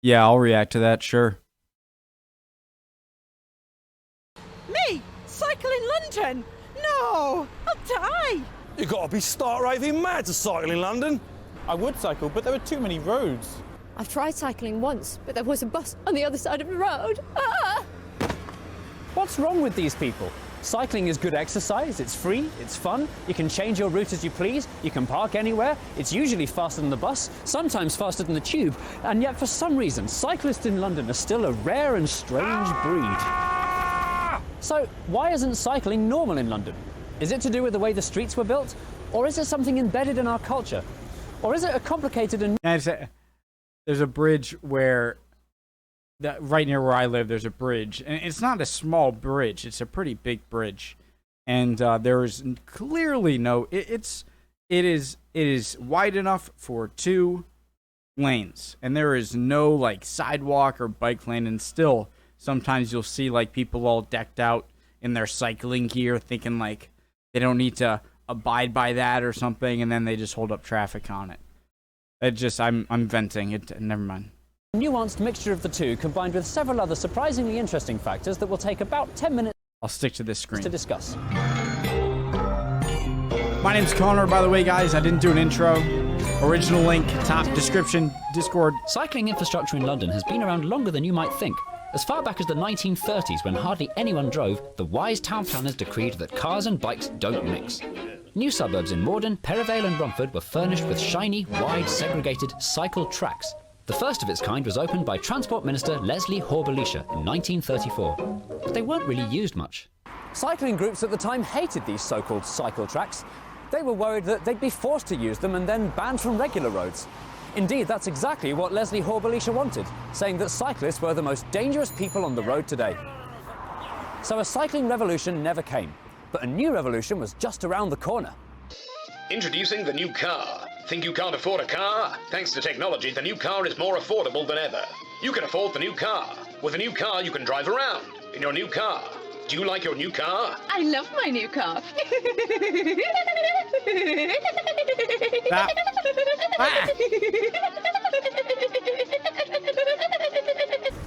Yeah, I'll react to that, sure. Me? Cycle in London? No, I'll die. You gotta be stark raving mad to cycle in London. I would cycle, but there are too many roads. I've tried cycling once, but there was a bus on the other side of the road. Ah! What's wrong with these people? Cycling is good exercise, it's free, it's fun, you can change your route as you please, you can park anywhere, it's usually faster than the bus, sometimes faster than the tube, and yet for some reason, cyclists in London are still a rare and strange breed. So, why isn't cycling normal in London? Is it to do with the way the streets were built? Or is it something embedded in our culture? Or is it a complicated and... There's a bridge where... right near where I live, there's a bridge. And it's not a small bridge. It's a pretty big bridge. And there is clearly no... It is wide enough for 2 lanes. And there is no, like, sidewalk or bike lane. And still, sometimes you'll see, like, people all decked out in their cycling gear thinking, like, they don't need to abide by that or something. And then they just hold up traffic on it. I'm venting. Never mind. Nuanced mixture of the two, combined with several other surprisingly interesting factors that will take about 10 minutes I'll stick to this screen to discuss. My name's Connor, by the way, guys. I didn't do an intro. Original link, top description, Discord. Cycling infrastructure in London has been around longer than you might think. As far back as the 1930s, when hardly anyone drove, the wise town planners decreed that cars and bikes don't mix. New suburbs in Morden, Perivale and Romford were furnished with shiny, wide, segregated cycle tracks. The first of its kind was opened by Transport Minister Leslie Horbalisher in 1934, but they weren't really used much. Cycling groups at the time hated these so-called cycle tracks. They were worried that they'd be forced to use them and then banned from regular roads. Indeed, that's exactly what Leslie Horbalisher wanted, saying that cyclists were the most dangerous people on the road today. So a cycling revolution never came, but a new revolution was just around the corner. Introducing the new car. Think you can't afford a car? Thanks to technology, the new car is more affordable than ever. You can afford the new car. With a new car, you can drive around in your new car. Do you like your new car? I love my new car.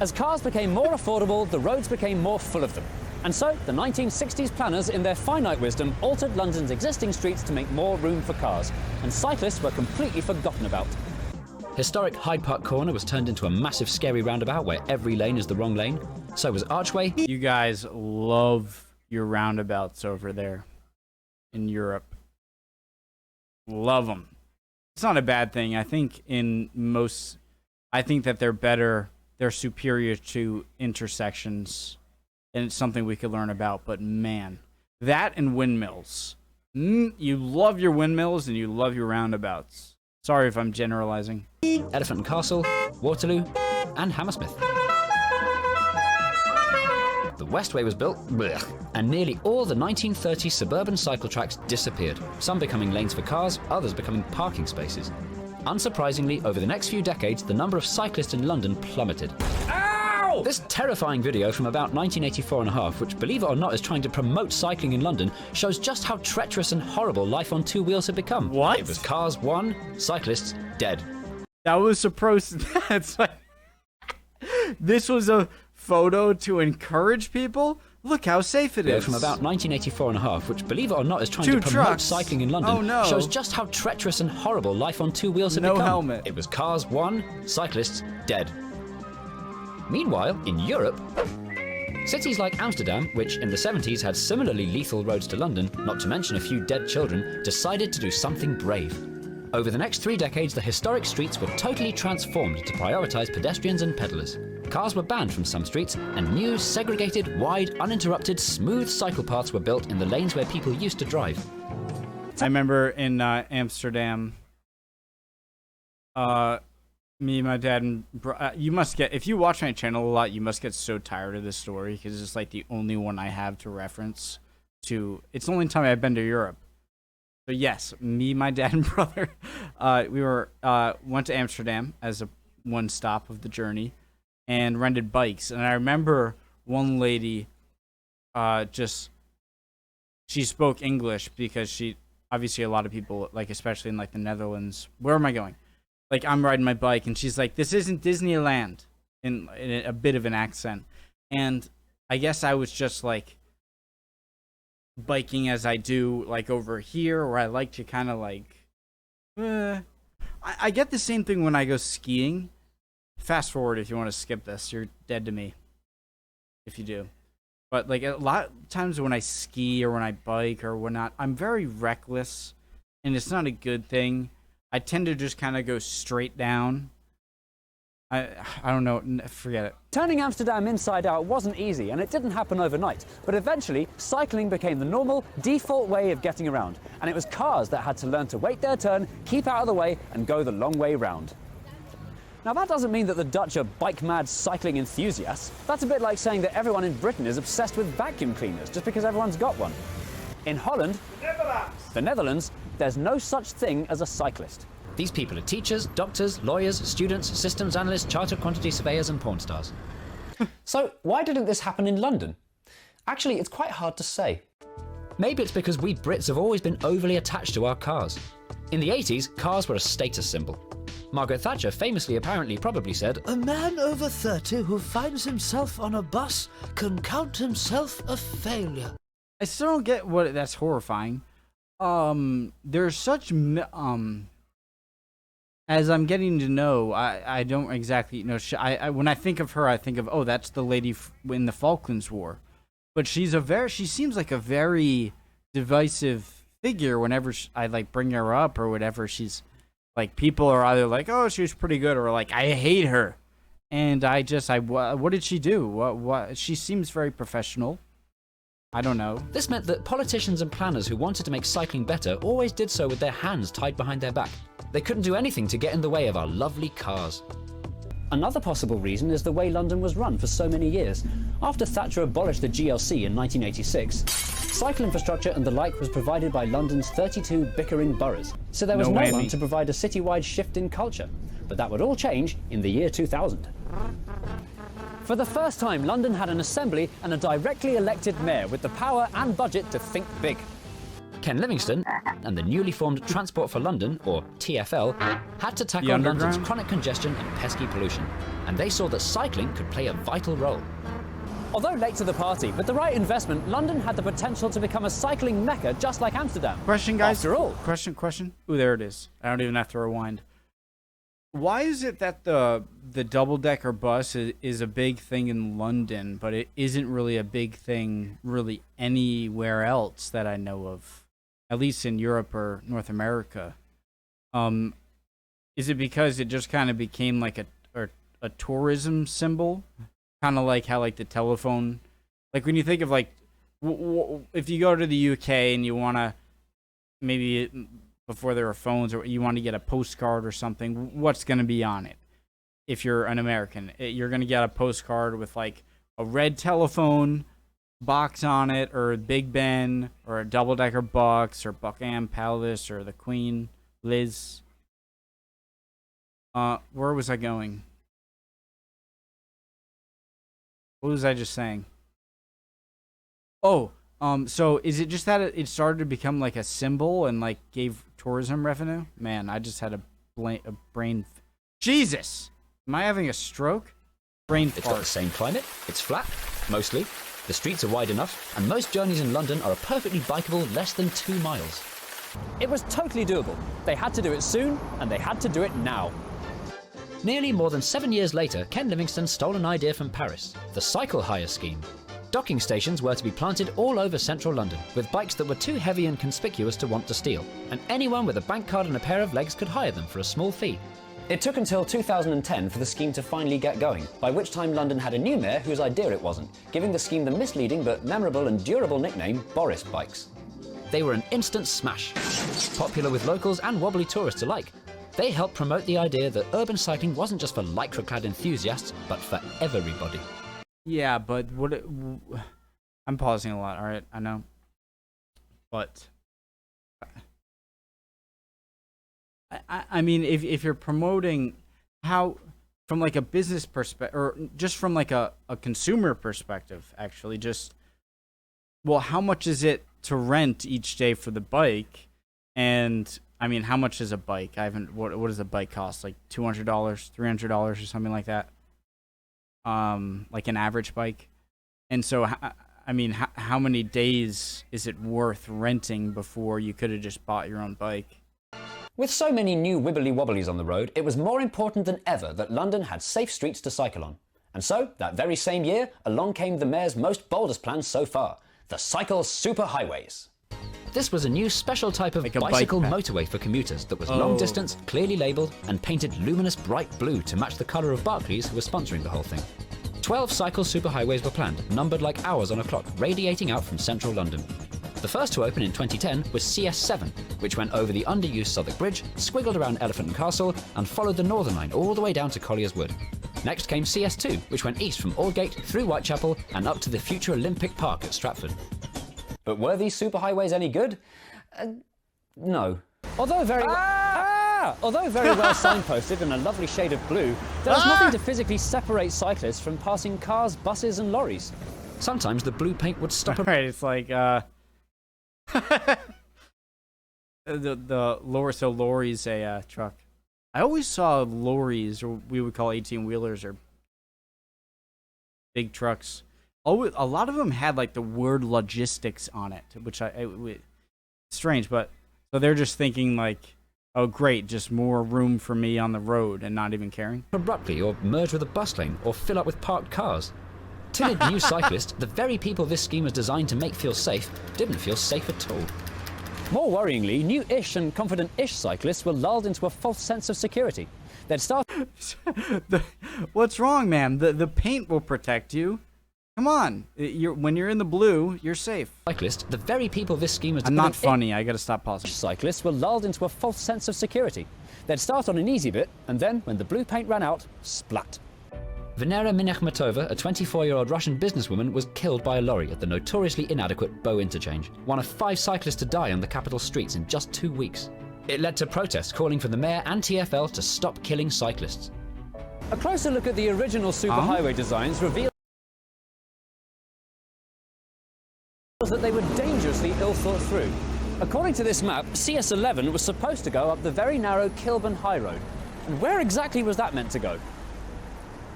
As cars became more affordable, the roads became more full of them. And so, the 1960s planners, in their finite wisdom, altered London's existing streets to make more room for cars, and cyclists were completely forgotten about. Historic Hyde Park Corner was turned into a massive scary roundabout where every lane is the wrong lane. So was Archway. You guys love your roundabouts over there in Europe. Love them. It's not a bad thing. I think that they're better, they're superior to intersections. And it's something we could learn about, but man, that and windmills. You love your windmills and you love your roundabouts. Sorry if I'm generalizing. Elephant and Castle, Waterloo, and Hammersmith. The Westway was built, and nearly all the 1930s suburban cycle tracks disappeared, some becoming lanes for cars, others becoming parking spaces. Unsurprisingly, over the next few decades, the number of cyclists in London plummeted. This terrifying video from about 1984 and a half, which, believe it or not, is trying to promote cycling in London, shows just how treacherous and horrible life on 2 wheels had become. What? It was cars won, cyclists dead. That was supposed to... That's like... This was a photo to encourage people? Look how safe it is. From about 1984 and a half, which, believe it or not, is trying to promote trucks. cycling in London, Oh, no. shows just how treacherous and horrible life on 2 wheels had No become. helmet. It was cars won, cyclists dead. Meanwhile, in Europe, cities like Amsterdam, which in the 70s had similarly lethal roads to London, not to mention a few dead children, decided to do something brave. Over the next 3 decades, the historic streets were totally transformed to prioritise pedestrians and pedalers. Cars were banned from some streets, and new, segregated, wide, uninterrupted, smooth cycle paths were built in the lanes where people used to drive. I remember in Amsterdam, me, my dad, and you must get, if you watch my channel a lot, you must get so tired of this story because it's like the only one I have to reference to. It's the only time I've been to Europe. So yes, me, my dad, and brother, we went to Amsterdam as a one stop of the journey and rented bikes. And I remember one lady, she spoke English because obviously a lot of people, like especially in like the Netherlands. Where am I going? like I'm riding my bike and she's like, "This isn't Disneyland," in a bit of an accent. And I guess I was just like biking as I do like over here, where I like to kind of like I get the same thing when I go skiing. Fast forward if you want to skip this. You're dead to me if you do. But like a lot of times when I ski or when I bike or whatnot, I'm very reckless, and it's not a good thing. I tend to just kind of go straight down. I don't know, forget it. Turning Amsterdam inside out wasn't easy, and it didn't happen overnight. But eventually, cycling became the normal, default way of getting around. And it was cars that had to learn to wait their turn, keep out of the way, and go the long way round. Now, that doesn't mean that the Dutch are bike-mad cycling enthusiasts. That's a bit like saying that everyone in Britain is obsessed with vacuum cleaners just because everyone's got one. In Holland, the Netherlands, there's no such thing as a cyclist. These people are teachers, doctors, lawyers, students, systems analysts, chartered quantity surveyors, and porn stars. So, why didn't this happen in London? Actually, it's quite hard to say. Maybe it's because we Brits have always been overly attached to our cars. In the 80s, cars were a status symbol. Margaret Thatcher famously probably said, "A man over 30 who finds himself on a bus can count himself a failure." I still don't get what that's horrifying. There's such as I'm getting to know, I don't exactly know. I when I think of her, I think of, oh, that's the lady in the Falklands War. But she seems like a very divisive figure whenever I like bring her up or whatever. She's like, people are either like, oh, she was pretty good, or like, I hate her. And what did she do? What? She seems very professional. I don't know. This meant that politicians and planners who wanted to make cycling better always did so with their hands tied behind their back. They couldn't do anything to get in the way of our lovely cars. Another possible reason is the way London was run for so many years. After Thatcher abolished the GLC in 1986, cycle infrastructure and the like was provided by London's 32 bickering boroughs. So there was no one to provide a citywide shift in culture. But that would all change in the year 2000. For the first time, London had an assembly and a directly elected mayor with the power and budget to think big. Ken Livingstone and the newly formed Transport for London, or TfL, had to tackle London's chronic congestion and pesky pollution, and they saw that cycling could play a vital role. Although late to the party, with the right investment, London had the potential to become a cycling mecca just like Amsterdam. Question, guys. After all. Question. Ooh, there it is. I don't even have to rewind. Why is it that the double-decker bus is a big thing in London, but it isn't really a big thing really anywhere else that I know of, at least in Europe or North America? Is it because it just kind of became like a tourism symbol, kind of like how like the telephone, like when you think of like if you go to the UK and you want to maybe before there were phones, or you want to get a postcard or something, what's going to be on it? If you're an American, you're going to get a postcard with like a red telephone box on it, or Big Ben, or a double-decker bus, or Buckingham Palace, or the Queen, Liz. Where was I going? What was I just saying? Oh, so is it just that it started to become like a symbol and like gave tourism revenue? Man, I just had a brain. Jesus! Am I having a stroke? Brain fart. It's got the same climate, it's flat, mostly. The streets are wide enough, and most journeys in London are perfectly bikeable less than 2 miles. It was totally doable. They had to do it soon, and they had to do it now. Nearly more than 7 years later, Ken Livingstone stole an idea from Paris, the cycle hire scheme. Docking stations were to be planted all over central London, with bikes that were too heavy and conspicuous to want to steal, and anyone with a bank card and a pair of legs could hire them for a small fee. It took until 2010 for the scheme to finally get going, by which time London had a new mayor whose idea it wasn't, giving the scheme the misleading but memorable and durable nickname Boris Bikes. They were an instant smash, popular with locals and wobbly tourists alike. They helped promote the idea that urban cycling wasn't just for lycra-clad enthusiasts, but for everybody. Yeah, but I'm pausing a lot, alright, I know. But I mean, if you're promoting how, from like a business perspective, or just from like a consumer perspective, actually, just, well, how much is it to rent each day for the bike? And I mean, how much is a bike? I haven't. What does a bike cost? Like $200, $300, or something like that. Like an average bike. And so, I mean, how many days is it worth renting before you could have just bought your own bike? With so many new wibbly-wobblies on the road, it was more important than ever that London had safe streets to cycle on. And so, that very same year, along came the mayor's most boldest plan so far, the cycle superhighways. This was a new special type of Like a bicycle bike path. motorway for commuters that was long distance, clearly labelled, and painted luminous bright blue to match the colour of Barclays, who was sponsoring the whole thing. 12 cycle superhighways were planned, numbered like hours on a clock, radiating out from central London. The first to open in 2010 was CS7, which went over the underused Southwark Bridge, squiggled around Elephant and Castle, and followed the Northern Line all the way down to Collier's Wood. Next came CS2, which went east from Aldgate, through Whitechapel, and up to the future Olympic Park at Stratford. But were these superhighways any good? No. Although very well signposted in a lovely shade of blue, there was nothing to physically separate cyclists from passing cars, buses and lorries. Sometimes the blue paint would stop Right, it's like the lorry. So lorry's a truck. I always saw lorries, or we would call 18-wheelers, or big trucks. Always, a lot of them had like the word logistics on it, which strange, but so they're just thinking like, oh great, just more room for me on the road, and not even caring. abruptly or merge with a bus lane or fill up with parked cars. Timid new cyclists, the very people this scheme was designed to make feel safe, didn't feel safe at all. More worryingly, new-ish and confident-ish cyclists were lulled into a false sense of security. They'd start... What's wrong, man? The paint will protect you. Come on, when you're in the blue, you're safe. Cyclists, the very people this scheme was... I'm not funny. I gotta stop pausing. Cyclists were lulled into a false sense of security. They'd start on an easy bit, and then, when the blue paint ran out, splat. Venera Minakhmatova, a 24-year-old Russian businesswoman, was killed by a lorry at the notoriously inadequate Bow interchange, one of 5 cyclists to die on the capital streets in just 2 weeks. It led to protests calling for the mayor and TfL to stop killing cyclists. A closer look at the original superhighway designs reveals that they were dangerously ill thought through. According to this map, CS11 was supposed to go up the very narrow Kilburn High Road. And where exactly was that meant to go?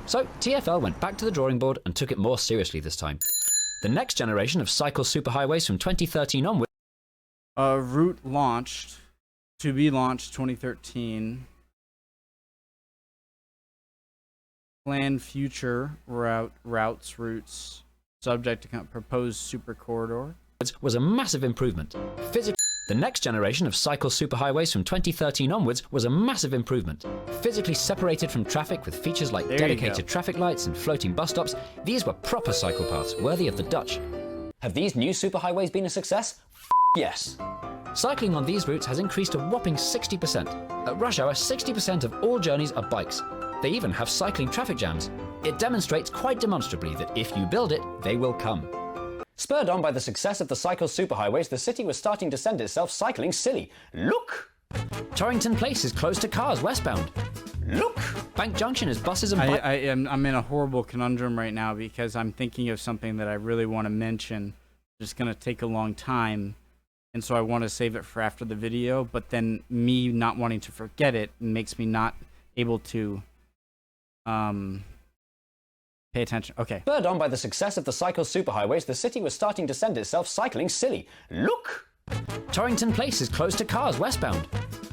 So TfL went back to the drawing board and took it more seriously this time. The next generation of cycle superhighways from 2013 onwards... Route launched, to be launched 2013. Plan future routes, subject to proposed super corridor. ...was a massive improvement. The next generation of cycle superhighways from 2013 onwards was a massive improvement. Physically separated from traffic with features like dedicated traffic lights and floating bus stops, these were proper cycle paths worthy of the Dutch. Have these new superhighways been a success? Yes. Cycling on these routes has increased a whopping 60%. At rush hour, 60% of all journeys are bikes. They even have cycling traffic jams. It demonstrates quite demonstrably that if you build it, they will come. Spurred on by the success of the cycle superhighways, the city was starting to send itself cycling silly. Look! Torrington Place is closed to cars westbound. Look! Bank Junction is buses and bikes. I'm in a horrible conundrum right now because I'm thinking of something that I really want to mention. It's going to take a long time, and so I want to save it for after the video, but then me not wanting to forget it makes me not able to pay attention. Okay. Spurred on by the success of the cycle superhighways, the city was starting to send itself cycling silly. Look! Torrington Place is closed to cars westbound.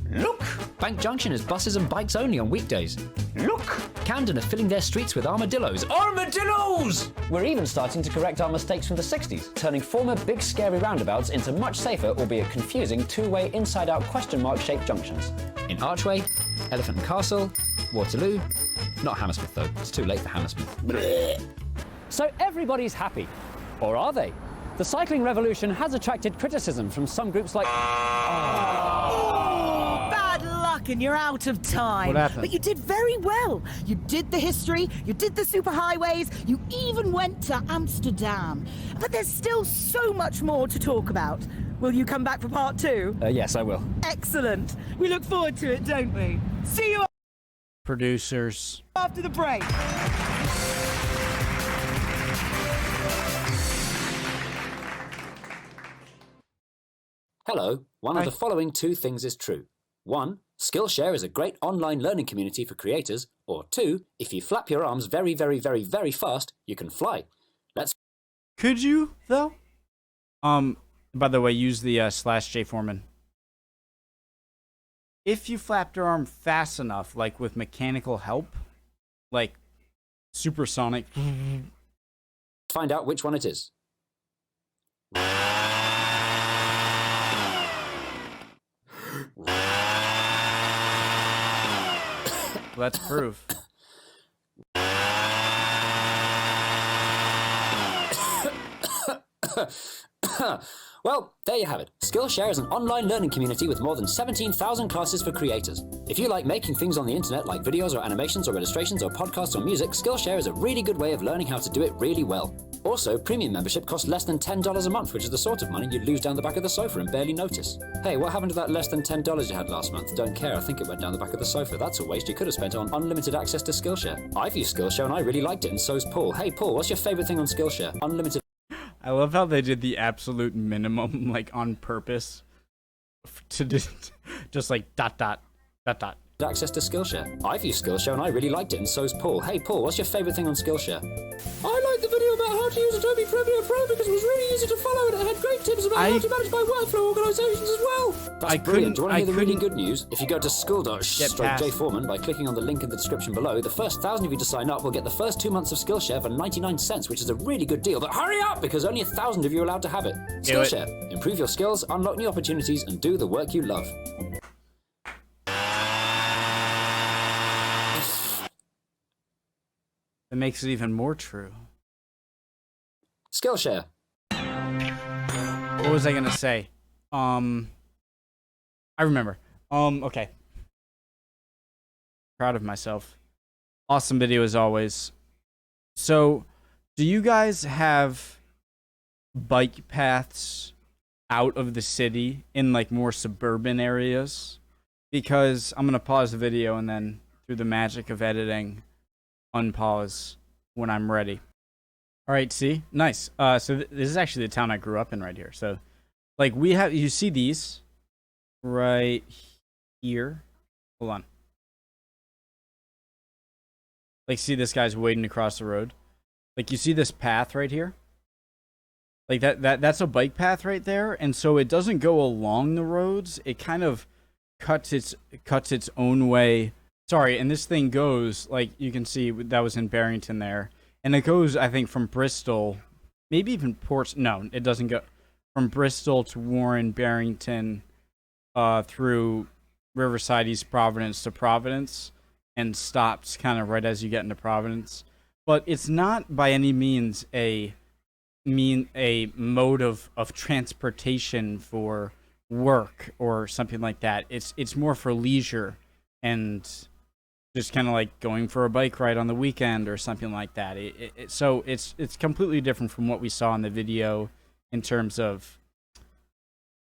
Look! Bank Junction is buses and bikes only on weekdays. Look! Camden are filling their streets with armadillos. Armadillos! We're even starting to correct our mistakes from the 60s, turning former big scary roundabouts into much safer, albeit confusing, two-way inside-out question mark-shaped junctions. In Archway, Elephant and Castle, Waterloo... Not Hammersmith, though. It's too late for Hammersmith. So everybody's happy. Or are they? The cycling revolution has attracted criticism from some groups like... Bad luck and you're out of time. What happened? But you did very well. You did the history, you did the superhighways, you even went to Amsterdam. But there's still so much more to talk about. Will you come back for part 2? Yes, I will. Excellent. We look forward to it, don't we? See you Producers. after the break. Hello. One of the following 2 things is true. 1. Skillshare is a great online learning community for creators. Or 2. If you flap your arms very, very, very, very fast, you can fly. Let's... Could you, though? By the way, use the /J Foreman. If you flapped your arm fast enough, like with mechanical help, like supersonic... find out which one it is. That's proof. Well, there you have it. Skillshare is an online learning community with more than 17,000 classes for creators. If you like making things on the internet, like videos or animations or illustrations or podcasts or music, Skillshare is a really good way of learning how to do it really well. Also, premium membership costs less than $10 a month, which is the sort of money you'd lose down the back of the sofa and barely notice. Hey, what happened to that less than $10 you had last month? Don't care, I think it went down the back of the sofa. That's a waste you could have spent on unlimited access to Skillshare. I've used Skillshare and I really liked it, and so's Paul. Hey, Paul, what's your favorite thing on Skillshare? Unlimited... I love how they did the absolute minimum, like, on purpose. To just like, ... access to Skillshare. I've used Skillshare and I really liked it, and so's Paul. Hey Paul, what's your favourite thing on Skillshare? I liked the video about how to use Adobe Premiere Pro because it was really easy to follow and it had great tips about how to manage my workflow organisations as well. That's brilliant. Do you want to hear the really good news? If you go to school.sh/jforeman by clicking on the link in the description below, the first 1,000 of you to sign up will get the first 2 months of Skillshare for 99 cents, which is a really good deal. But hurry up, because only 1,000 of you are allowed to have it. Skillshare. Improve your skills, unlock new opportunities, and do the work you love. That makes it even more true. Skillshare. What was I gonna say? I remember. Okay. Proud of myself. Awesome video as always. So, do you guys have bike paths out of the city in like more suburban areas? Because I'm gonna pause the video and then through the magic of editing, unpause when I'm ready. All right, see? Nice. So this is actually the town I grew up in right here. So, like, we have, you see these right here. Hold on. Like, see this guy's wading across the road? Like, you see this path right here? Like, that's a bike path right there. And so it doesn't go along the roads. It kind of cuts its own way. Sorry, and this thing goes, like, you can see that was in Barrington there. And it goes, I think, from Bristol, maybe even Port... No, it doesn't go from Bristol to Warren, Barrington, through Riverside, East Providence to Providence, and stops kind of right as you get into Providence. But it's not by any means a mode of transportation for work or something like that. It's more for leisure and just kind of like going for a bike ride on the weekend or something like that. So it's completely different from what we saw in the video in terms of,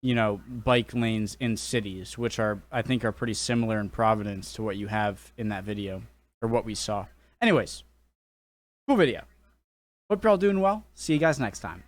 you know, bike lanes in cities, which I think are pretty similar in Providence to what you have in that video or what we saw. Anyways, cool video. Hope you're all doing well. See you guys next time.